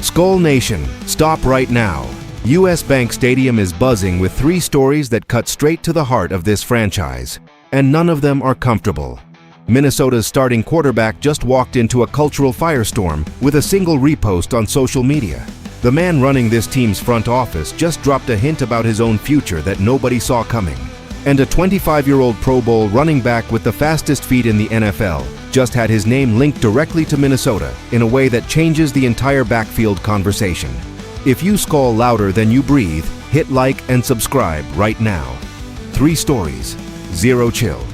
Skull Nation, stop right now. US Bank Stadium is buzzing with 3 stories that cut straight to the heart of this franchise, and none of them are comfortable. Minnesota's starting quarterback just walked into a cultural firestorm with a single repost on social media. The man running this team's front office just dropped a hint about his own future that nobody saw coming. And a 25-year-old Pro Bowl running back with the fastest feet in the NFL just had his name linked directly to Minnesota in a way that changes the entire backfield conversation. If you skull louder than you breathe, hit like and subscribe right now. 3 stories, 0 chill.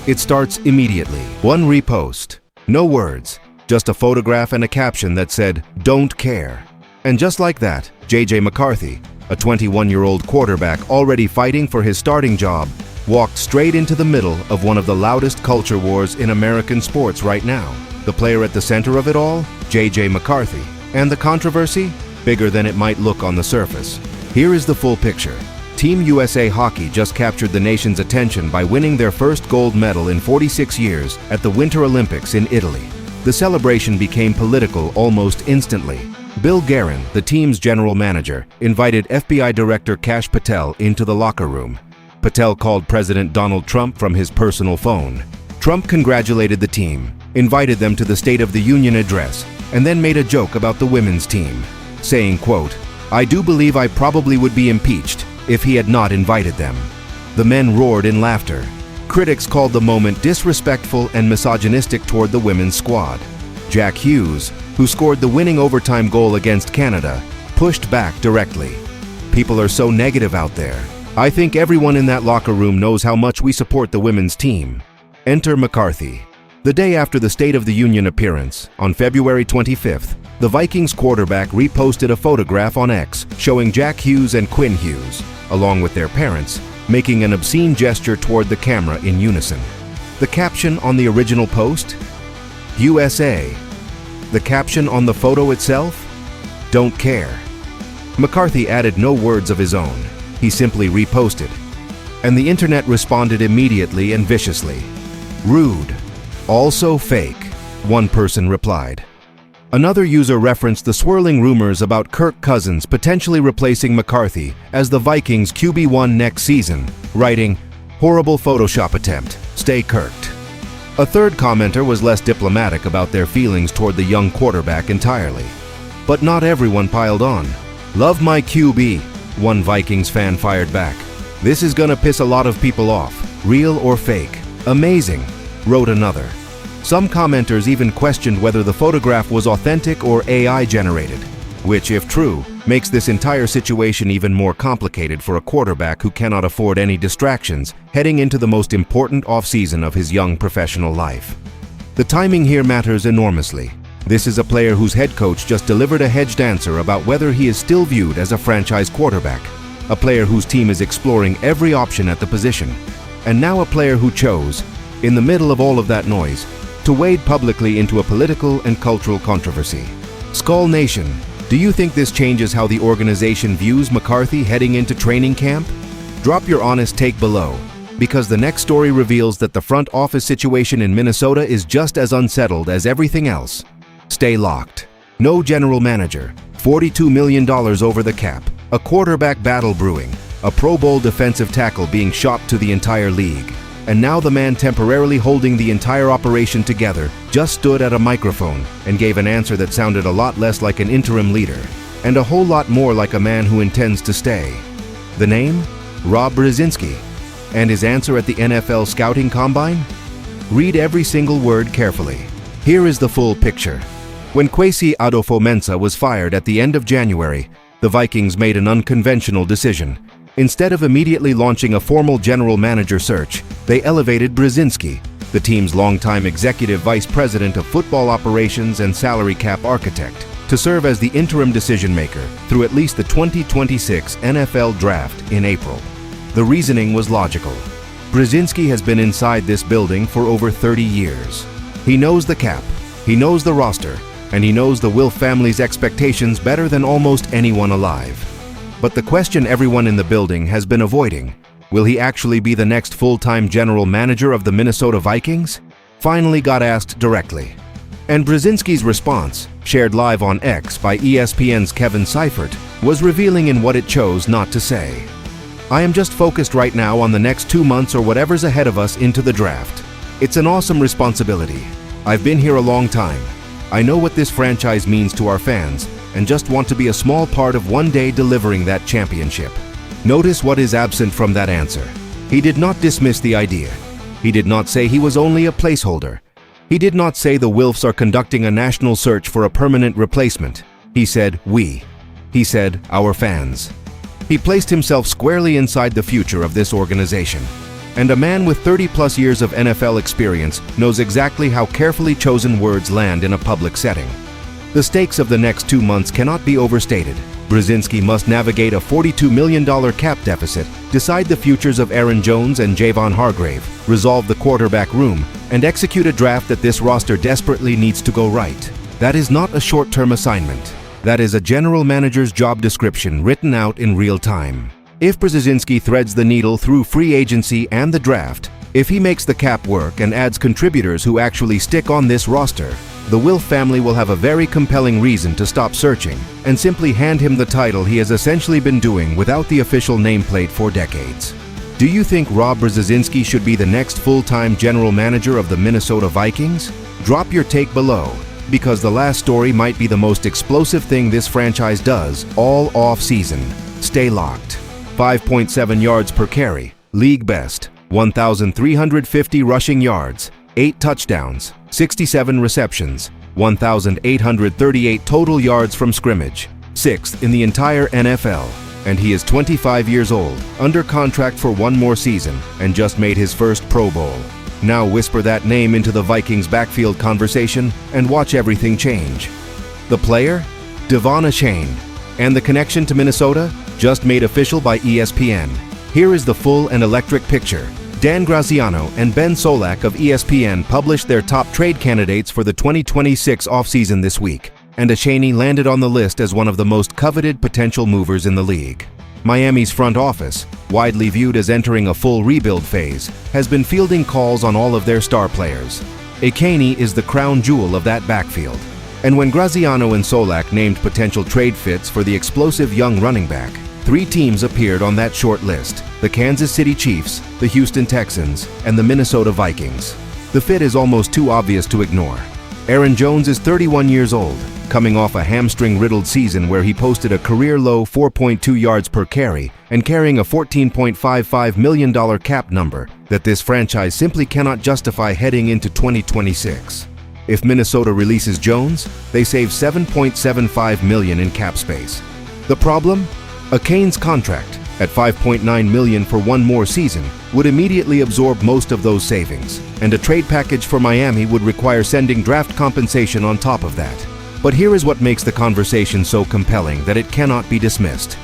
It starts immediately. 1 repost. No words, just a photograph and a caption that said, "Don't care." And just like that, McCarthy, a 21-year-old quarterback already fighting for his starting job, walked straight into the middle of one of the loudest culture wars in American sports right now. The player at the center of it all, McCarthy. And the controversy? Bigger than it might look on the surface. Here is the full picture. Team USA Hockey just captured the nation's attention by winning their first gold medal in 46 years at the Winter Olympics in Italy. The celebration became political almost instantly. Bill Guerin, the team's general manager, invited FBI Director Kash Patel into the locker room. Patel called President Donald Trump from his personal phone. Trump congratulated the team, invited them to the State of the Union address, and then made a joke about the women's team, saying, quote, "I do believe I probably would be impeached if he had not invited them." The men roared in laughter. Critics called the moment disrespectful and misogynistic toward the women's squad. Jack Hughes, who scored the winning overtime goal against Canada, pushed back directly. "People are so negative out there. I think everyone in that locker room knows how much we support the women's team." Enter McCarthy. The day after the State of the Union appearance, on February 25th, the Vikings quarterback reposted a photograph on X showing Jack Hughes and Quinn Hughes, along with their parents, making an obscene gesture toward the camera in unison. The caption on the original post? USA. The caption on the photo itself? Don't care. McCarthy added no words of his own. He simply reposted. And the internet responded immediately and viciously. "Rude. Also fake," one person replied. Another user referenced the swirling rumors about Kirk Cousins potentially replacing McCarthy as the Vikings QB1 next season, writing, "Horrible Photoshop attempt. Stay Kirked." A third commenter was less diplomatic about their feelings toward the young quarterback entirely. But not everyone piled on. "Love my QB," one Vikings fan fired back. "This is gonna piss a lot of people off, real or fake." "Amazing," wrote another. Some commenters even questioned whether the photograph was authentic or AI generated, which, if true, makes this entire situation even more complicated for a quarterback who cannot afford any distractions heading into the most important offseason of his young professional life. The timing here matters enormously. This is a player whose head coach just delivered a hedged answer about whether he is still viewed as a franchise quarterback, a player whose team is exploring every option at the position, and now a player who chose, in the middle of all of that noise, to wade publicly into a political and cultural controversy. Skull Nation, do you think this changes how the organization views McCarthy heading into training camp? Drop your honest take below, because the next story reveals that the front office situation in Minnesota is just as unsettled as everything else. Stay locked. No general manager, $42 million over the cap, a quarterback battle brewing, a Pro Bowl defensive tackle being shopped to the entire league. And now the man temporarily holding the entire operation together just stood at a microphone and gave an answer that sounded a lot less like an interim leader and a whole lot more like a man who intends to stay. The name? Rob Brzezinski. And his answer at the NFL Scouting Combine? Read every single word carefully. Here is the full picture. When Kwesi Adofo-Mensah was fired at the end of January, the Vikings made an unconventional decision. Instead of immediately launching a formal general manager search, they elevated Brzezinski, the team's longtime executive vice president of football operations and salary cap architect, to serve as the interim decision-maker through at least the 2026 NFL Draft in April. The reasoning was logical. Brzezinski has been inside this building for over 30 years. He knows the cap, he knows the roster, and he knows the Wilf family's expectations better than almost anyone alive. But the question everyone in the building has been avoiding, will he actually be the next full-time general manager of the Minnesota Vikings, finally got asked directly. And Brzezinski's response, shared live on X by ESPN's Kevin Seifert, was revealing in what it chose not to say. "I am just focused right now on the next 2 months or whatever's ahead of us into the draft. It's an awesome responsibility. I've been here a long time. I know what this franchise means to our fans and just want to be a small part of one day delivering that championship." Notice what is absent from that answer. He did not dismiss the idea. He did not say he was only a placeholder. He did not say the Wilfs are conducting a national search for a permanent replacement. He said we. He said our fans. He placed himself squarely inside the future of this organization. And a man with 30-plus years of NFL experience knows exactly how carefully chosen words land in a public setting. The stakes of the next 2 months cannot be overstated. Brzezinski must navigate a $42 million cap deficit, decide the futures of Aaron Jones and Javon Hargrave, resolve the quarterback room, and execute a draft that this roster desperately needs to go right. That is not a short-term assignment. That is a general manager's job description written out in real time. If Brzezinski threads the needle through free agency and the draft, if he makes the cap work and adds contributors who actually stick on this roster, the Wilf family will have a very compelling reason to stop searching and simply hand him the title he has essentially been doing without the official nameplate for decades. Do you think Rob Brzezinski should be the next full-time general manager of the Minnesota Vikings? Drop your take below, because the last story might be the most explosive thing this franchise does all off-season. Stay locked. 5.7 yards per carry, league best. 1,350 rushing yards, 8 touchdowns, 67 receptions, 1,838 total yards from scrimmage, 6th in the entire NFL. And he is 25 years old, under contract for 1 more season, and just made his first Pro Bowl. Now whisper that name into the Vikings backfield conversation and watch everything change. The player? Devon Achane. And the connection to Minnesota? Just made official by ESPN. Here is the full and electric picture. Dan Graziano and Ben Solak of ESPN published their top trade candidates for the 2026 offseason this week, and Achane landed on the list as one of the most coveted potential movers in the league. Miami's front office, widely viewed as entering a full rebuild phase, has been fielding calls on all of their star players. Achane is the crown jewel of that backfield. And when Graziano and Solak named potential trade fits for the explosive young running back, 3 teams appeared on that short list: the Kansas City Chiefs, the Houston Texans, and the Minnesota Vikings. The fit is almost too obvious to ignore. Aaron Jones is 31 years old, coming off a hamstring-riddled season where he posted a career-low 4.2 yards per carry and carrying a $14.55 million cap number that this franchise simply cannot justify heading into 2026. If Minnesota releases Jones, they save $7.75 million in cap space. The problem? Achane's contract, at $5.9 million for 1 more season, would immediately absorb most of those savings, and a trade package for Miami would require sending draft compensation on top of that. But here is what makes the conversation so compelling that it cannot be dismissed.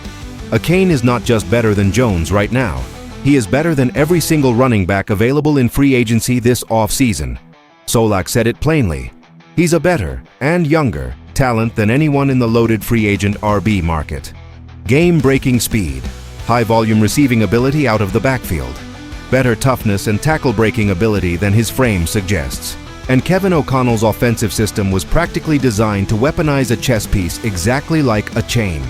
Achane is not just better than Jones right now. He is better than every single running back available in free agency this offseason. Solak said it plainly. He's a better, and younger, talent than anyone in the loaded free agent RB market. Game-breaking speed, high-volume receiving ability out of the backfield, better toughness and tackle-breaking ability than his frame suggests. And Kevin O'Connell's offensive system was practically designed to weaponize a chess piece exactly like Achane.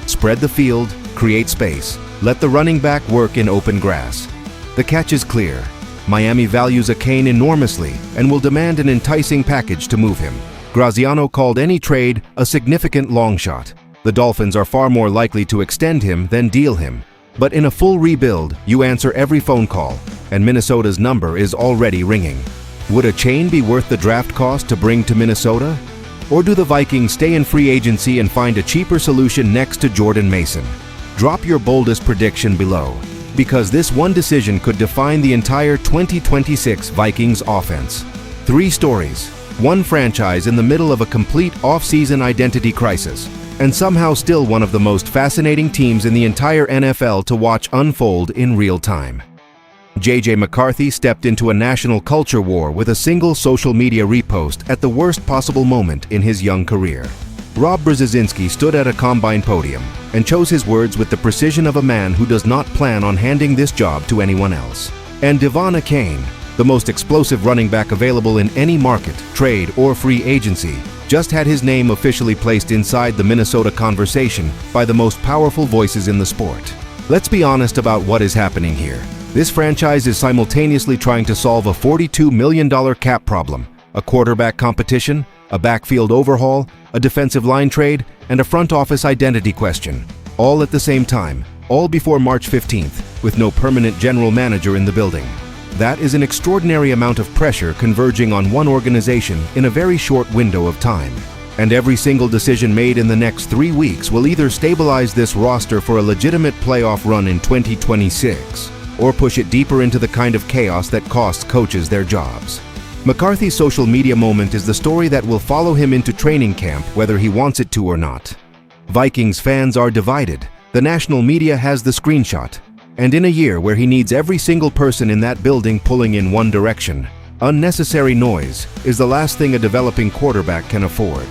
Spread the field, create space, let the running back work in open grass. The catch is clear. Miami values Achane enormously and will demand an enticing package to move him. Graziano called any trade a significant long shot. The Dolphins are far more likely to extend him than deal him. But in a full rebuild, you answer every phone call, and Minnesota's number is already ringing. Would Achane be worth the draft cost to bring to Minnesota? Or do the Vikings stay in free agency and find a cheaper solution next to Jordan Mason? Drop your boldest prediction below, because this one decision could define the entire 2026 Vikings offense. 3 stories, 1 franchise in the middle of a complete off-season identity crisis, and somehow still one of the most fascinating teams in the entire NFL to watch unfold in real time. J.J. McCarthy stepped into a national culture war with a single social media repost at the worst possible moment in his young career. Rob Brzezinski stood at a combine podium and chose his words with the precision of a man who does not plan on handing this job to anyone else. And Devon Achane, the most explosive running back available in any market, trade, or free agency, just had his name officially placed inside the Minnesota conversation by the most powerful voices in the sport. Let's be honest about what is happening here. This franchise is simultaneously trying to solve a $42 million cap problem, a quarterback competition, a backfield overhaul, a defensive line trade, and a front office identity question, all at the same time, all before March 15th, with no permanent general manager in the building. That is an extraordinary amount of pressure converging on one organization in a very short window of time. And every single decision made in the next 3 weeks will either stabilize this roster for a legitimate playoff run in 2026, or push it deeper into the kind of chaos that costs coaches their jobs. McCarthy's social media moment is the story that will follow him into training camp whether he wants it to or not. Vikings fans are divided. The national media has the screenshot. And in a year where he needs every single person in that building pulling in one direction, unnecessary noise is the last thing a developing quarterback can afford.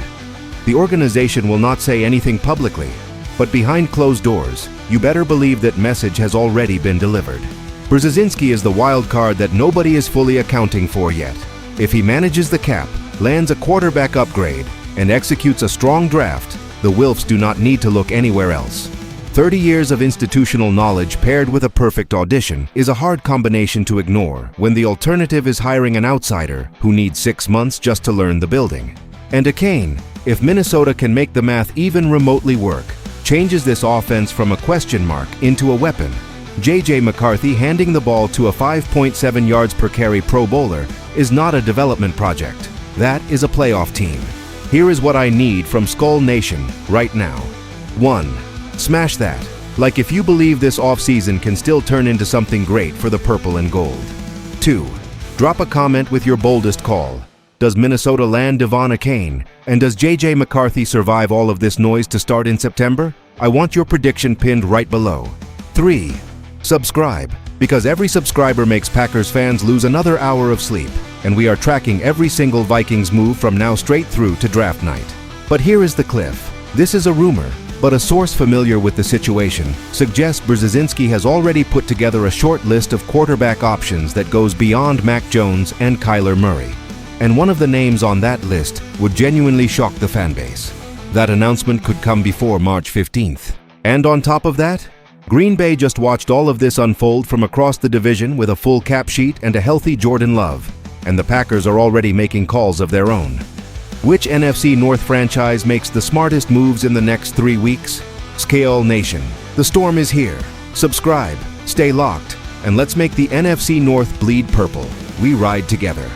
The organization will not say anything publicly, but behind closed doors, you better believe that message has already been delivered. Brzezinski is the wild card that nobody is fully accounting for yet. If he manages the cap, lands a quarterback upgrade, and executes a strong draft, the Wilfs do not need to look anywhere else. 30 years of institutional knowledge paired with a perfect audition is a hard combination to ignore when the alternative is hiring an outsider who needs 6 months just to learn the building. And Achane, if Minnesota can make the math even remotely work, changes this offense from a question mark into a weapon. J.J. McCarthy handing the ball to a 5.7 yards per carry Pro Bowler is not a development project. That is a playoff team. Here is what I need from Skull Nation right now. 1. Smash that. Like if you believe this offseason can still turn into something great for the purple and gold. 2. Drop a comment with your boldest call. Does Minnesota land Devon Achane? And does J.J. McCarthy survive all of this noise to start in September? I want your prediction pinned right below. 3. Subscribe, because every subscriber makes Packers fans lose another hour of sleep, and we are tracking every single Vikings move from now straight through to draft night. But here is the cliff. This is a rumor, but a source familiar with the situation suggests Brzezinski has already put together a short list of quarterback options that goes beyond Mac Jones and Kyler Murray. And one of the names on that list would genuinely shock the fanbase. That announcement could come before March 15th. And on top of that, Green Bay just watched all of this unfold from across the division with a full cap sheet and a healthy Jordan Love, and the Packers are already making calls of their own. Which NFC North franchise makes the smartest moves in the next 3 weeks? Skull Nation, the storm is here. Subscribe, stay locked, and let's make the NFC North bleed purple. We ride together.